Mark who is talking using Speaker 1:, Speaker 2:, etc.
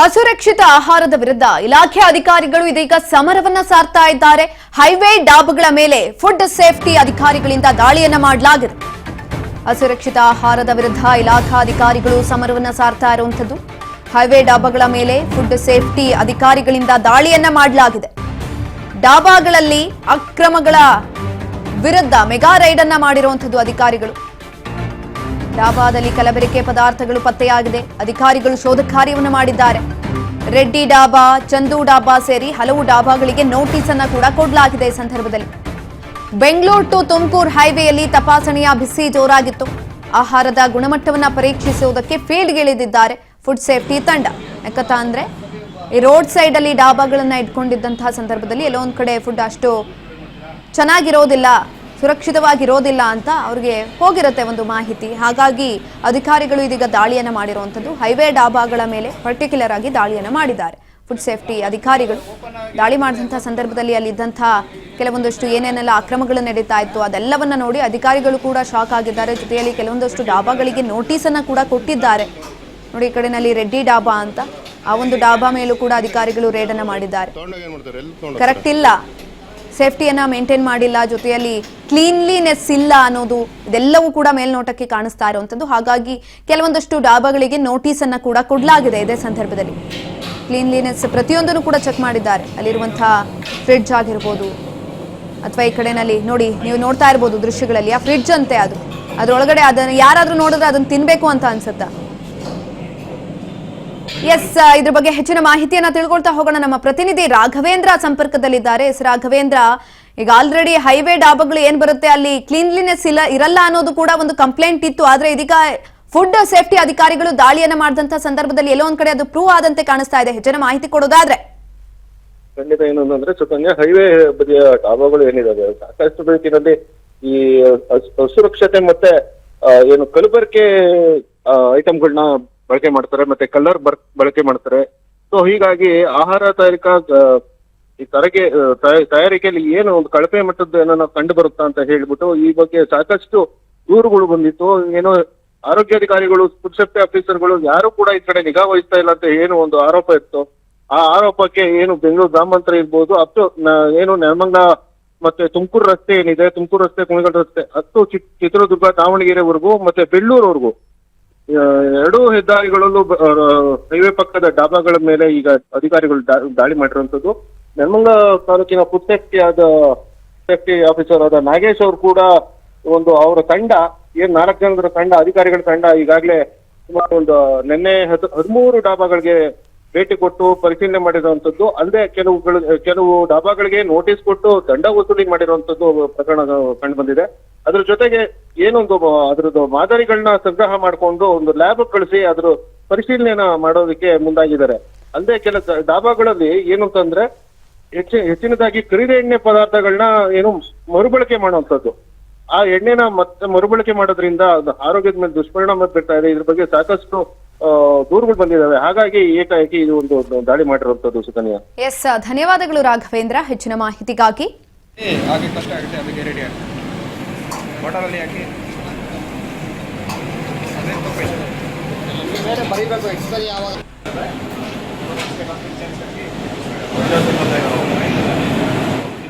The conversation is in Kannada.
Speaker 1: ಅಸುರಕ್ಷಿತ ಆಹಾರದ ವಿರುದ್ಧ ಇಲಾಖೆ ಅಧಿಕಾರಿಗಳು ಇದೀಗ ಸಮರವನ್ನ ಸಾರ್ತಾ ಇದ್ದಾರೆ. ಹೈವೇ ಡಾಬಾಗಳ ಮೇಲೆ ಫುಡ್ ಸೇಫ್ಟಿ ಅಧಿಕಾರಿಗಳಿಂದ ದಾಳಿಯನ್ನ ಮಾಡಲಾಗಿದೆ. ಅಸುರಕ್ಷಿತ ಆಹಾರದ ವಿರುದ್ಧ ಇಲಾಖಾ ಅಧಿಕಾರಿಗಳು ಸಮರವನ್ನ ಸಾರ್ತಾ ಇರುವಂತದ್ದು. ಹೈವೇ ಡಾಬಾಗಳ ಮೇಲೆ ಫುಡ್ ಸೇಫ್ಟಿ ಅಧಿಕಾರಿಗಳಿಂದ ದಾಳಿಯನ್ನ ಮಾಡಲಾಗಿದೆ. ಡಾಬಾಗಳಲ್ಲಿ ಅಕ್ರಮಗಳ ವಿರುದ್ಧ ಮೆಗಾ ರೈಡ್ ಅನ್ನ ಮಾಡಿರುವಂತದ್ದು ಅಧಿಕಾರಿಗಳು. ಡಾಬಾದಲ್ಲಿ ಕಲಬೆರಕೆ ಪದಾರ್ಥಗಳು ಪತ್ತೆಯಾಗಿದೆ. ಅಧಿಕಾರಿಗಳು ಶೋಧ ಕಾರ್ಯವನ್ನು ಮಾಡಿದ್ದಾರೆ. ರೆಡ್ಡಿ ಡಾಬಾ, ಚಂದು ಡಾಬಾ ಸೇರಿ ಹಲವು ಡಾಬಾಗಳಿಗೆ ನೋಟಿಸ್ ಅನ್ನು ಕೂಡ ಕೊಡಲಾಗಿದೆ. ಈ ಸಂದರ್ಭದಲ್ಲಿ ಬೆಂಗಳೂರು ಟು ತುಮಕೂರು ಹೈವೇಯಲ್ಲಿ ತಪಾಸಣೆಯ ಬಿಸಿ ಜೋರಾಗಿತ್ತು. ಆಹಾರದ ಗುಣಮಟ್ಟವನ್ನು ಪರೀಕ್ಷಿಸುವುದಕ್ಕೆ ಫೀಲ್ಡ್ಗೆ ಇಳಿದಿದ್ದಾರೆ ಫುಡ್ ಸೇಫ್ಟಿ ತಂಡ. ಯಾಕಂತ ಅಂದ್ರೆ ಈ ರೋಡ್ ಸೈಡ್ ಅಲ್ಲಿ ಡಾಬಾಗಳನ್ನ ಇಟ್ಕೊಂಡಿದ್ದಂತಹ ಸಂದರ್ಭದಲ್ಲಿ ಎಲ್ಲೋ ಒಂದ್ ಕಡೆ ಫುಡ್ ಅಷ್ಟು ಚೆನ್ನಾಗಿರೋದಿಲ್ಲ, ಸುರಕ್ಷಿತವಾಗಿರೋದಿಲ್ಲ ಅಂತ ಅವ್ರಿಗೆ ಹೋಗಿರುತ್ತೆ ಒಂದು ಮಾಹಿತಿ. ಹಾಗಾಗಿ ಅಧಿಕಾರಿಗಳು ಇದೀಗ ದಾಳಿಯನ್ನು ಮಾಡಿರುವಂಥದ್ದು. ಹೈವೇ ಡಾಬಾಗಳ ಮೇಲೆ ಪರ್ಟಿಕ್ಯುಲರ್ ಆಗಿ ದಾಳಿಯನ್ನು ಮಾಡಿದ್ದಾರೆ ಫುಡ್ ಸೇಫ್ಟಿ ಅಧಿಕಾರಿಗಳು. ದಾಳಿ ಮಾಡಿದಂತಹ ಸಂದರ್ಭದಲ್ಲಿ ಅಲ್ಲಿದ್ದಂತಹ ಕೆಲವೊಂದಷ್ಟು ಏನೇನೆಲ್ಲ ಅಕ್ರಮಗಳು ನಡೀತಾ ಇತ್ತು ಅದೆಲ್ಲವನ್ನ ನೋಡಿ ಅಧಿಕಾರಿಗಳು ಕೂಡ ಶಾಕ್ ಆಗಿದ್ದಾರೆ. ಜೊತೆಯಲ್ಲಿ ಕೆಲವೊಂದಷ್ಟು ಡಾಬಾಗಳಿಗೆ ನೋಟಿಸ್ ಅನ್ನ ಕೂಡ ಕೊಟ್ಟಿದ್ದಾರೆ. ನೋಡಿ, ಈ ಕಡೆನಲ್ಲಿ ರೆಡ್ಡಿ ಡಾಬಾ ಅಂತ, ಆ ಒಂದು ಡಾಬಾ ಮೇಲೂ ಕೂಡ ಅಧಿಕಾರಿಗಳು ರೇಡ್ ಅನ್ನ ಮಾಡಿದ್ದಾರೆ. ಕರೆಕ್ಟ್ ಇಲ್ಲ, ಸೇಫ್ಟಿಯನ್ನ ಮೇಂಟೈನ್ ಮಾಡಿಲ್ಲ, ಜೊತೆಯಲ್ಲಿ ಕ್ಲೀನ್ಲಿನೆಸ್ ಇಲ್ಲ ಅನ್ನೋದು ಇದೆಲ್ಲವೂ ಕೂಡ ಮೇಲ್ನೋಟಕ್ಕೆ ಕಾಣಿಸ್ತಾ ಇರುವಂಥದ್ದು. ಹಾಗಾಗಿ ಕೆಲವೊಂದಷ್ಟು ಡಾಬಾಗಳಿಗೆ ನೋಟಿಸ್ ಅನ್ನ ಕೂಡ ಕೊಡಲಾಗಿದೆ. ಇದೇ ಸಂದರ್ಭದಲ್ಲಿ ಕ್ಲೀನ್ಲಿನೆಸ್ ಪ್ರತಿಯೊಂದನ್ನು ಕೂಡ ಚೆಕ್ ಮಾಡಿದ್ದಾರೆ. ಅಲ್ಲಿರುವಂತಹ ಫ್ರಿಡ್ಜ್ ಆಗಿರ್ಬೋದು ಅಥವಾ ಈ ಕಡೆನಲ್ಲಿ ನೋಡಿ, ನೀವು ನೋಡ್ತಾ ಇರ್ಬೋದು ದೃಶ್ಯಗಳಲ್ಲಿ, ಆ ಫ್ರಿಡ್ಜ್ ಅಂತೆ ಅದು, ಅದರೊಳಗಡೆ ಅದನ್ನು ಯಾರಾದ್ರೂ ನೋಡಿದ್ರೆ ಅದನ್ನು ತಿನ್ಬೇಕು ಅಂತ ಅನ್ಸುತ್ತಾ? ಎಸ್, ಇದ್ರ ಬಗ್ಗೆ ಹೆಚ್ಚಿನ ಮಾಹಿತಿಯನ್ನ ತಿಳ್ಕೊಳ್ತಾ ಹೋಗೋಣ. ನಮ್ಮ ಪ್ರತಿನಿಧಿ ರಾಘವೇಂದ್ರ ಸಂಪರ್ಕದಲ್ಲಿದ್ದಾರೆ. ಎಸ್ ರಾಘವೇಂದ್ರ, ಈಗ ಆಲ್ರೆಡಿ ಹೈವೇ ಡಾಬಾಗಳು ಏನ್ ಬರುತ್ತೆ ಅಲ್ಲಿ ಕ್ಲೀನ್ಲಿನೆಸ್ ಇರಲ್ಲ ಅನ್ನೋದು ಕೂಡ ಒಂದು ಕಂಪ್ಲೇಂಟ್ ಇತ್ತು. ಆದ್ರೆ ಇದೀಗ ಫುಡ್ ಸೇಫ್ಟಿ ಅಧಿಕಾರಿಗಳು ದಾಳಿಯನ್ನ ಮಾಡಿದಂತ ಸಂದರ್ಭದಲ್ಲಿ ಎಲ್ಲೋ ಒಂದ್ ಕಡೆ ಅದು ಪ್ರೂವ್ ಆದಂತೆ ಕಾಣಿಸ್ತಾ ಇದೆ. ಹೆಚ್ಚಿನ ಮಾಹಿತಿ ಕೊಡೋದಾದ್ರೆ?
Speaker 2: ಖಂಡಿತ. ಏನು ಅಂದ್ರೆ ಸುಕನ್ಯಾ, ಹೈವೇ ಬದಿಯ ಡಾಬಾಗಳು ಏನಿದಾವೆ ಸಾಕಷ್ಟು ರೀತಿಯಲ್ಲಿ ಈ ಅಸುರಕ್ಷತೆ ಮತ್ತೆ ಏನು ಕಲಬೆರಕೆ ಐಟಮ್ಗಳನ್ನ ಬಳಕೆ ಮಾಡ್ತಾರೆ, ಮತ್ತೆ ಕಲರ್ ಬಳಕೆ ಮಾಡ್ತಾರೆ. ಸೊ ಹೀಗಾಗಿ ಆಹಾರ ತಯಾರಿಕೆಯಲ್ಲಿ ಏನು ಒಂದು ಕಳಪೆ ಮಟ್ಟದ ಏನೋ ಕಂಡು ಬರುತ್ತಾ ಅಂತ ಹೇಳ್ಬಿಟ್ಟು ಈ ಬಗ್ಗೆ ಸಾಕಷ್ಟು ದೂರುಗಳು ಬಂದಿತ್ತು. ಏನೋ ಆರೋಗ್ಯಾಧಿಕಾರಿಗಳು, ಫುಡ್ ಸೇಫ್ಟಿ ಆಫೀಸರ್ಗಳು ಯಾರು ಕೂಡ ಈ ಕಡೆ ನಿಗಾ ವಹಿಸ್ತಾ ಇಲ್ಲ ಅಂತ ಏನು ಒಂದು ಆರೋಪ ಇತ್ತು. ಆ ಆರೋಪಕ್ಕೆ ಏನು ಬೆಂಗಳೂರು ಗ್ರಾಮಾಂತರ ಇರ್ಬೋದು, ಏನು ನೆಲಮಂಗಲ ಮತ್ತೆ ತುಮಕೂರು ರಸ್ತೆ ಏನಿದೆ, ತುಮಕೂರು ರಸ್ತೆ, ಕುಣಿಗಲ್ ರಸ್ತೆ, ಚಿತ್ರದುರ್ಗ, ದಾವಣಗೆರೆವರೆಗೂ ಮತ್ತೆ ಬೆಳ್ಳೂರವರೆಗೂ ಎರಡೂ ಹೆದ್ದಾರಿಗಳಲ್ಲೂ ಹೈವೇ ಪಕ್ಕದ ಡಾಬಾಗಳ ಮೇಲೆ ಈಗ ಅಧಿಕಾರಿಗಳು ದಾಳಿ ಮಾಡಿರುವಂತದ್ದು. ನೆಲಮಂಗಲ ತಾಲೂಕಿನ ಫುಡ್ ಸೇಫ್ಟಿ ಆಫೀಸರ್ ಆದ ನಾಗೇಶ್ ಅವರು ಕೂಡ ಒಂದು ಅವರ ತಂಡ, 4 ಜನರ ತಂಡ, ಅಧಿಕಾರಿಗಳ ತಂಡ ಈಗಾಗಲೇ ಸುಮಾರು ಒಂದು ನಿನ್ನೆ 13 ಡಾಬಾಗಳಿಗೆ ಭೇಟಿ ಕೊಟ್ಟು ಪರಿಶೀಲನೆ ಮಾಡಿರುವಂತದ್ದು. ಅಲ್ಲದೆ ಕೆಲವು ಡಾಬಾಗಳಿಗೆ ನೋಟಿಸ್ ಕೊಟ್ಟು ದಂಡ ವಸೂಲಿ ಮಾಡಿರುವಂತದ್ದು ಪ್ರಕರಣ ಕಂಡು ಬಂದಿದೆ. ಅದ್ರ ಜೊತೆಗೆ ಏನೊಂದು ಅದ್ರದ್ದು ಮಾದರಿಗಳನ್ನ ಸಂಗ್ರಹ ಮಾಡಿಕೊಂಡು ಒಂದು ಲ್ಯಾಬ್ ಕಳಿಸಿ ಅದ್ರ ಪರಿಶೀಲನೆಯನ್ನ ಮಾಡೋದಕ್ಕೆ ಮುಂದಾಗಿದ್ದಾರೆ. ಅಲ್ಲದೆ ಕೆಲ ಡಾಬಾಗಳಲ್ಲಿ ಏನು ಅಂತಂದ್ರೆ ಹೆಚ್ಚಿನದಾಗಿ ಕರಿದ ಎಣ್ಣೆ ಪದಾರ್ಥಗಳನ್ನ ಏನು ಮರುಬಳಕೆ ಮಾಡುವಂಥದ್ದು. ಆ ಎಣ್ಣೆನ ಮತ್ತೆ ಮರುಬಳಕೆ ಮಾಡೋದ್ರಿಂದ ಆರೋಗ್ಯದ ಮೇಲೆ ದುಷ್ಪರಿಣಾಮ ಬೀರ್ತಾ ಇದೆ. ಇದ್ರ ಬಗ್ಗೆ ಸಾಕಷ್ಟು ದೂರುಗಳು ಬಂದಿದ್ದಾವೆ. ಹಾಗಾಗಿ ಏಕಾಏಕಿ ಇದು ಒಂದು ದಾಳಿ ಮಾಡಿರುವಂತದ್ದು. ಸುಕನ್ಯಾ,
Speaker 1: ಎಸ್, ಧನ್ಯವಾದಗಳು ರಾಘವೇಂದ್ರ ಹೆಚ್ಚಿನ ಮಾಹಿತಿಗಾಗಿ.
Speaker 3: ಬರೀಬೇಕು ಎಕ್ಸ್ಪೈರಿ ಯಾವಾಗ